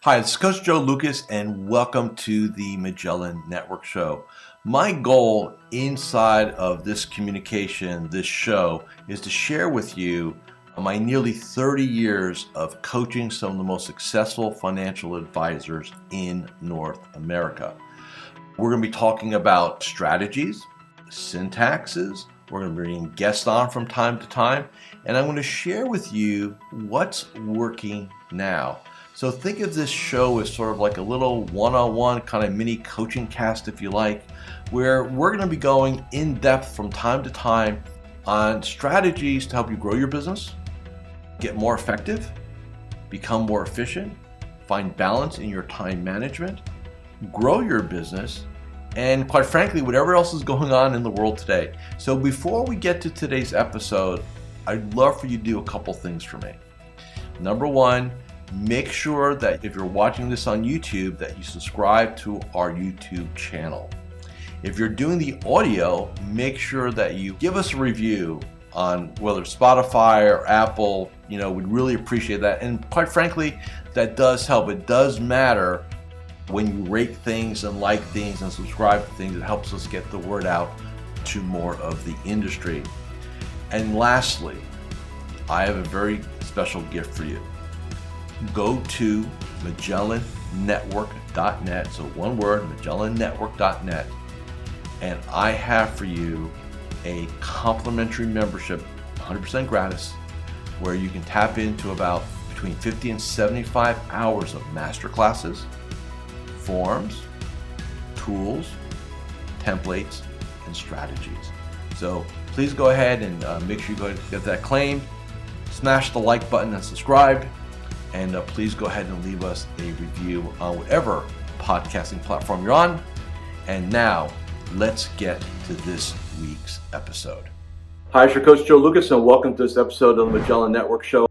Hi, it's Coach Joe Lucas, and welcome to the Magellan Network Show. My goal inside of this communication, this show, is to share with you my nearly 30 years of coaching some of the most successful financial advisors in North America. We're going to be talking about strategies, syntaxes. We're going to be bringing guests on from time to time, and I'm going to share with you what's working now. So think of this show as sort of like a little one-on-one kind of mini coaching cast, if you like, where we're going to be going in depth from time to time on strategies to help you grow your business, get more effective, become more efficient, find balance in your time management, grow your business, and quite frankly, whatever else is going on in the world today. So before we get to today's episode, I'd love for you to do a couple things for me. Number one, make sure that if you're watching this on YouTube, that you subscribe to our YouTube channel. If you're doing the audio, make sure that you give us a review on whether Spotify or Apple. We'd really appreciate that. And quite frankly, that does help. It does matter when you rate things and like things and subscribe to things. It helps us get the word out to more of the industry. And lastly, I have a very special gift for you. Go to MagellanNetwork.net, so one word, MagellanNetwork.net, and I have for you a complimentary membership, 100% gratis, where you can tap into about between 50 and 75 hours of masterclasses, forms, tools, templates, and strategies. So please go ahead and make sure you go get that claimed, smash the like button and subscribe. And please go ahead and leave us a review on whatever podcasting platform you're on. And now, let's get to this week's episode. Hi, it's your Coach Joe Lucas, and welcome to this episode of the Magellan Network Show.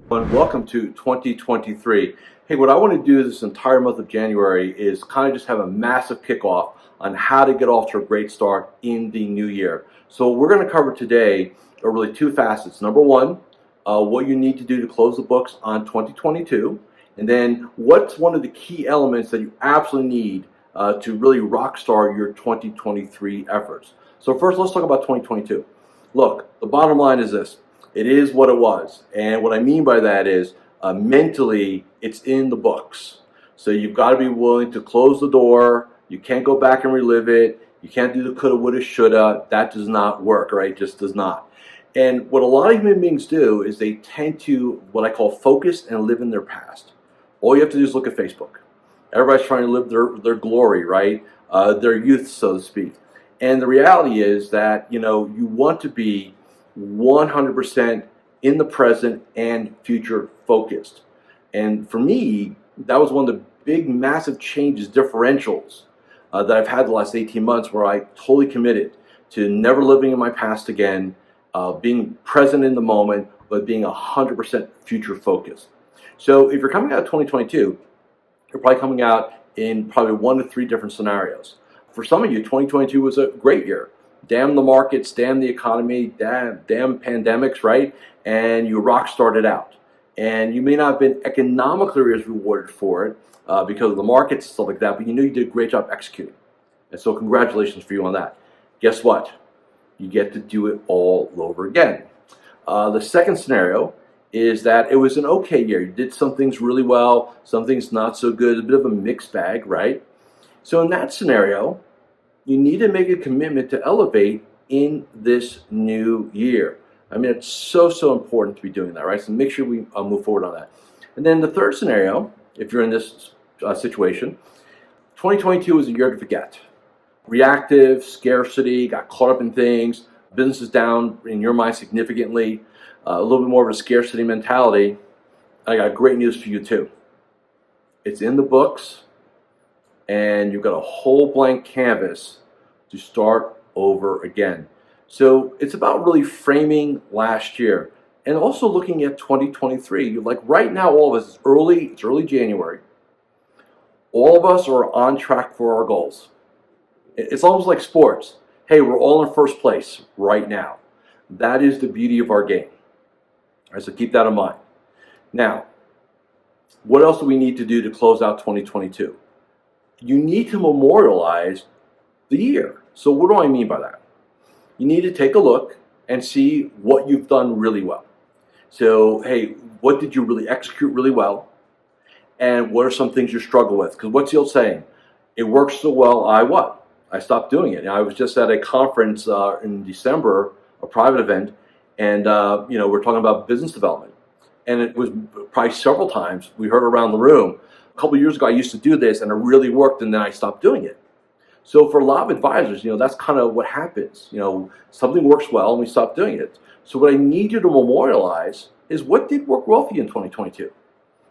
And welcome to 2023. Hey, what I want to do this entire month of January is kind of just have a massive kickoff on how to get off to a great start in the new year. So what we're going to cover today are really two facets. Number one, what you need to do to close the books on 2022, and then what's one of the key elements that you absolutely need to really rockstar your 2023 efforts. So first, let's talk about 2022. Look, the bottom line is this. It is what it was. And what I mean by that is mentally, it's in the books. So you've got to be willing to close the door. You can't go back and relive it. You can't do the coulda, woulda, shoulda. That does not work, right? It just does not. And what a lot of human beings do is they tend to, what I call, focus and live in their past. All you have to do is look at Facebook. Everybody's trying to live their glory, right? Their youth, so to speak. And the reality is that, you want to be 100% in the present and future focused. And for me, that was one of the big, massive changes, differentials that I've had the last 18 months, where I totally committed to never living in my past again, being present in the moment, but being 100% future focused. So if you're coming out of 2022, you're probably coming out in probably 1 to 3 different scenarios. For some of you, 2022 was a great year. Damn the markets, damn the economy, damn pandemics, right? And you rock started out. And you may not have been economically as rewarded for it because of the markets and stuff like that, but you did a great job executing. And so congratulations for you on that. Guess what? You get to do it all over again. The second scenario is that it was an okay year. You did some things really well, some things not so good, a bit of a mixed bag, right? So in that scenario, you need to make a commitment to elevate in this new year. I mean, it's so important to be doing that, right? So make sure we move forward on that. And then the third scenario, if you're in this situation, 2022 is a year to forget. Reactive, scarcity, got caught up in things, business is down in your mind significantly, a little bit more of a scarcity mentality. I got great news for you too. It's in the books, and you've got a whole blank canvas to start over again. So it's about really framing last year and also looking at 2023. Like right now, all of us, it's early January. All of us are on track for our goals. It's almost like sports. Hey, we're all in first place right now. That is the beauty of our game. All right, so keep that in mind. Now, What else do we need to do to close out 2022? You need to memorialize the year. So what do I mean by that? You need to take a look and see what you've done really well. So, hey, what did you really execute really well? And what are some things you struggle with? Because what's the old saying? It works so well, I stopped doing it. And I was just at a conference in December, a private event, and we're talking about business development. And it was probably several times we heard around the room, a couple of years ago I used to do this and it really worked, and then I stopped doing it. So for a lot of advisors, that's kind of what happens. Something works well and we stop doing it. So what I need you to memorialize is what did work well for you in 2022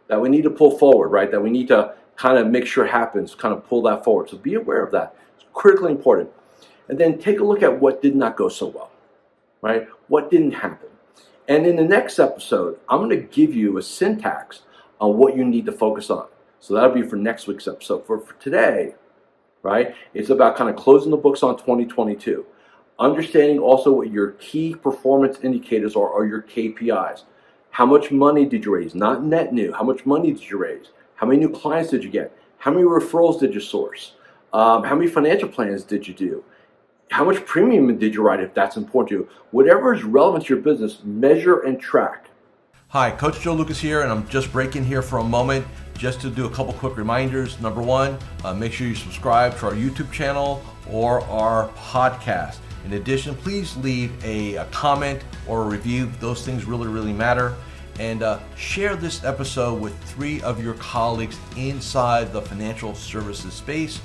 that we need to pull forward, right? That we need to kind of make sure happens, kind of pull that forward. So be aware of that. It's critically important. And then take a look at what did not go so well, right? What didn't happen. And in the next episode, I'm going to give you a syntax on what you need to focus on. So that'll be for next week's episode. For today, right, it's about kind of closing the books on 2022. Understanding also what your key performance indicators are, or your KPIs. How much money did you raise? Not net new. How much money did you raise? How many new clients did you get? How many referrals did you source? How many financial plans did you do? How much premium did you write, if that's important to you? Whatever is relevant to your business, measure and track. Hi, Coach Joe Lukacs here, and I'm just breaking here for a moment just to do a couple quick reminders. Number one, make sure you subscribe to our YouTube channel or our podcast. In addition, please leave a comment or a review. Those things really, really matter. And share this episode with 3 of your colleagues inside the financial services space.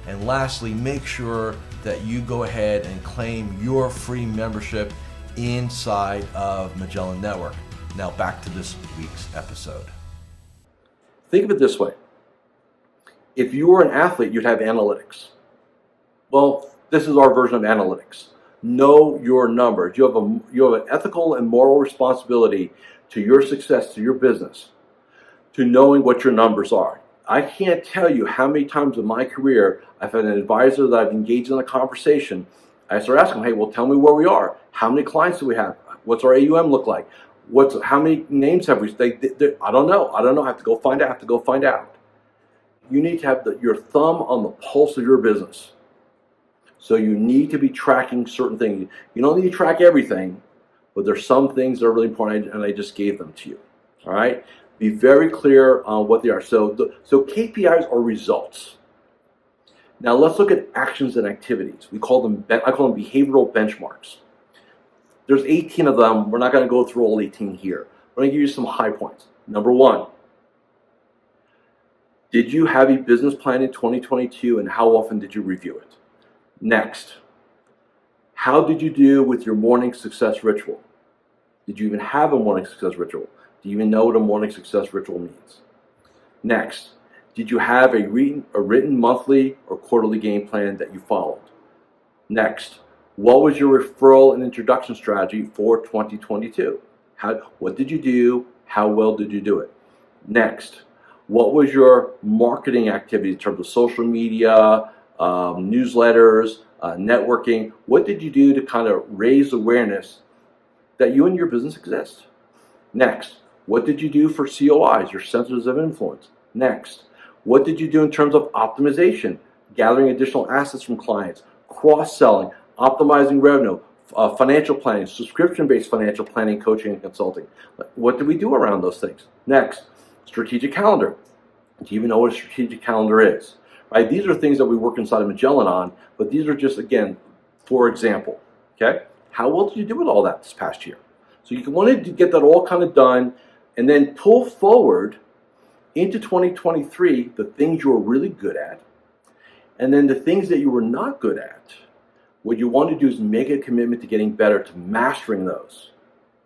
And lastly, make sure that you go ahead and claim your free membership inside of Magellan Network. Now back to this week's episode. Think of it this way. If you were an athlete, you'd have analytics. Well, this is our version of analytics. Know your numbers. You have an ethical and moral responsibility to your success, to your business, to knowing what your numbers are. I can't tell you how many times in my career I've had an advisor that I've engaged in a conversation. I start asking them, hey, well, tell me where we are. How many clients do we have? What's our AUM look like? How many names have we? I don't know. I have to go find out. You need to have your thumb on the pulse of your business. So you need to be tracking certain things. You don't need to track everything, but there's some things that are really important, and I just gave them to you. All right? Be very clear on what they are. So KPIs are results. Now let's look at actions and activities. I call them behavioral benchmarks. There's 18 of them. We're not going to go through all 18 here. I'm going to give you some high points. Number 1, did you have a business plan in 2022, and how often did you review it? Next, how did you do with your morning success ritual? Did you even have a morning success ritual? Do you even know what a morning success ritual means? Next, did you have a written monthly or quarterly game plan that you followed? Next, what was your referral and introduction strategy for 2022? What did you do? How well did you do it? Next, what was your marketing activity in terms of social media, newsletters, networking? What did you do to kind of raise awareness that you and your business exist? Next, what did you do for COIs, your centers of influence? Next, what did you do in terms of optimization, gathering additional assets from clients, cross-selling, optimizing revenue, financial planning, subscription-based financial planning, coaching, and consulting? What did we do around those things? Next, strategic calendar. Do you even know what a strategic calendar is? Right? These are things that we work inside of Magellan on, but these are just, again, for example. Okay? How well did you do with all that this past year? So you wanted to get that all kind of done, and then pull forward into 2023 the things you were really good at, and then the things that you were not good at. What you want to do is make a commitment to getting better, to mastering those.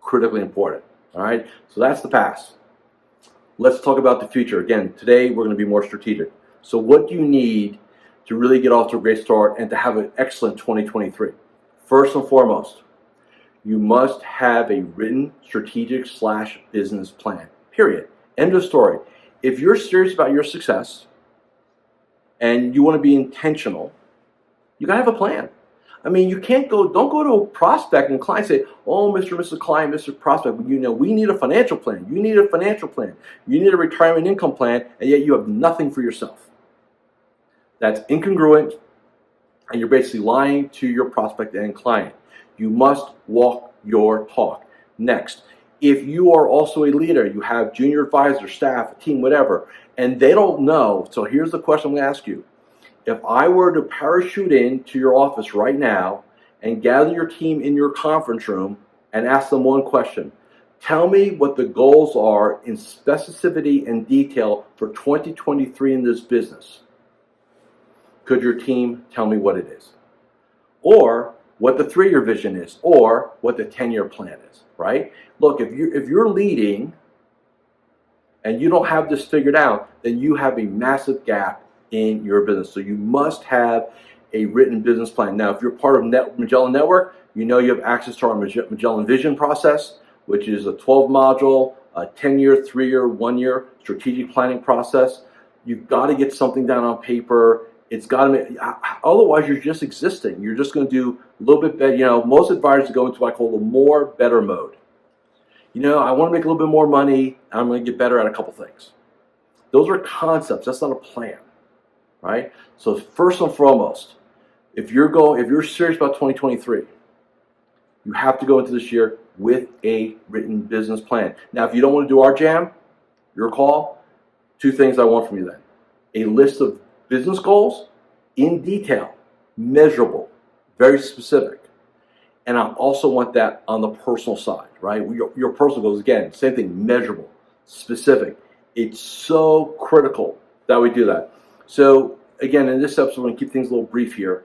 Critically important. All right? So that's the past. Let's talk about the future. Again, today we're going to be more strategic. So what do you need to really get off to a great start and to have an excellent 2023? First and foremost, you must have a written strategic/business plan, period. End of story. If you're serious about your success and you want to be intentional, you got to have a plan. I mean, don't go to a prospect and client and say, oh, Mr. and Mrs. Client, Mr. Prospect, we need a financial plan. You need a financial plan. You need a retirement income plan, and yet you have nothing for yourself. That's incongruent, and you're basically lying to your prospect and client. You must walk your talk. Next, if you are also a leader, you have junior advisors, staff, a team, whatever, and they don't know, so here's the question I'm going to ask you. If I were to parachute into your office right now and gather your team in your conference room and ask them one question, tell me what the goals are in specificity and detail for 2023 in this business. Could your team tell me what it is? Or what the 3-year vision is, or what the 10-year plan is, right? Look, if you're leading and you don't have this figured out, then you have a massive gap in your business. So you must have a written business plan. Now, if you're part of Magellan Network, you know you have access to our Magellan Vision process, which is a 12-module, a 10-year, 3-year, 1-year strategic planning process. You've got to get something down on paper. It's got to, otherwise you're just existing. You're just going to do a little bit better. You know, most advisors go into what I call the more better mode. You know, I want to make a little bit more money. And I'm going to get better at a couple things. Those are concepts. That's not a plan, right? So first and foremost, if you're serious about 2023, you have to go into this year with a written business plan. Now, if you don't want to do our jam, your call, 2 things I want from you then. A list of business goals in detail, measurable, very specific. And I also want that on the personal side, right? Your personal goals, again, same thing, measurable, specific. It's so critical that we do that. So again, in this episode, I'm going to keep things a little brief here.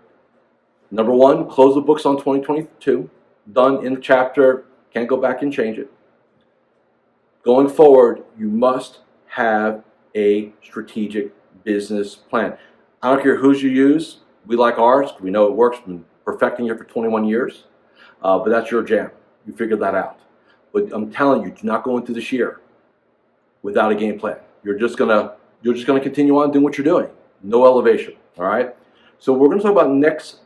Number 1, close the books on 2022. Done in the chapter, can't go back and change it. Going forward, you must have a strategic business plan. I don't care whose you use. We like ours. We know it works. We've been perfecting it for 21 years. But that's your jam. You figured that out. But I'm telling you, do not go into this year without a game plan. You're just gonna continue on doing what you're doing. No elevation. All right. So we're going to talk about next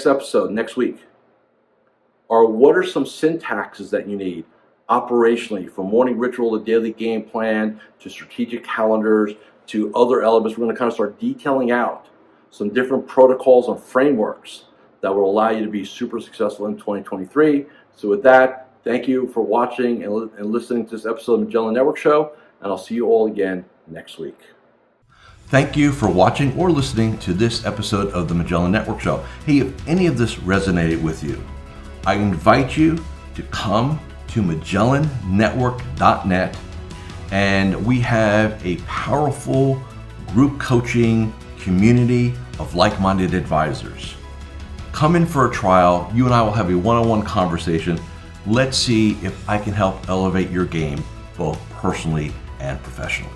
episode next week. What are some syntaxes that you need operationally, from morning ritual to daily game plan to strategic calendars to other elements. We're going to kind of start detailing out some different protocols and frameworks that will allow you to be super successful in 2023. So with that, thank you for watching and listening to this episode of the Magellan Network Show, and I'll see you all again next week. Thank you for watching or listening to this episode of the Magellan Network Show. Hey, if any of this resonated with you, I invite you to come to MagellanNetwork.net, and we have a powerful group coaching community of like-minded advisors. Come in for a trial. You and I will have a one-on-one conversation. Let's see if I can help elevate your game both personally and professionally.